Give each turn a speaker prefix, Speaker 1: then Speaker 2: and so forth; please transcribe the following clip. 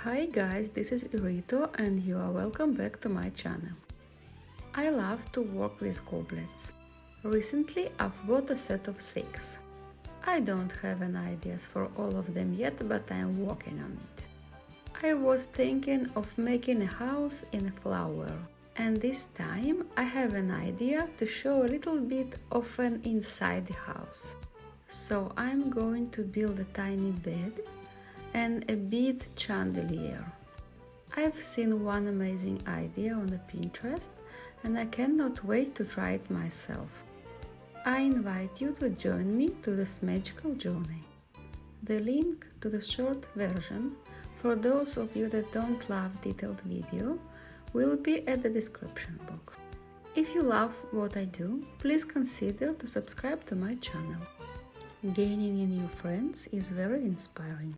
Speaker 1: Hi guys, this is Irito and you are welcome back to my channel. I love to work with goblets. Recently I've bought a set of 6. I don't have an ideas for all of them yet, but I'm working on it. I was thinking of making a house in a flower, and this time I have an idea to show a little bit of an inside the house. So I'm going to build a tiny bed and a bead chandelier. I've seen one amazing idea on the Pinterest and I cannot wait to try it myself. I invite you to join me to this magical journey. The link to the short version, for those of you that don't love detailed video, will be at the description box. If you love what I do, please consider to subscribe to my channel. Gaining new friends is very inspiring.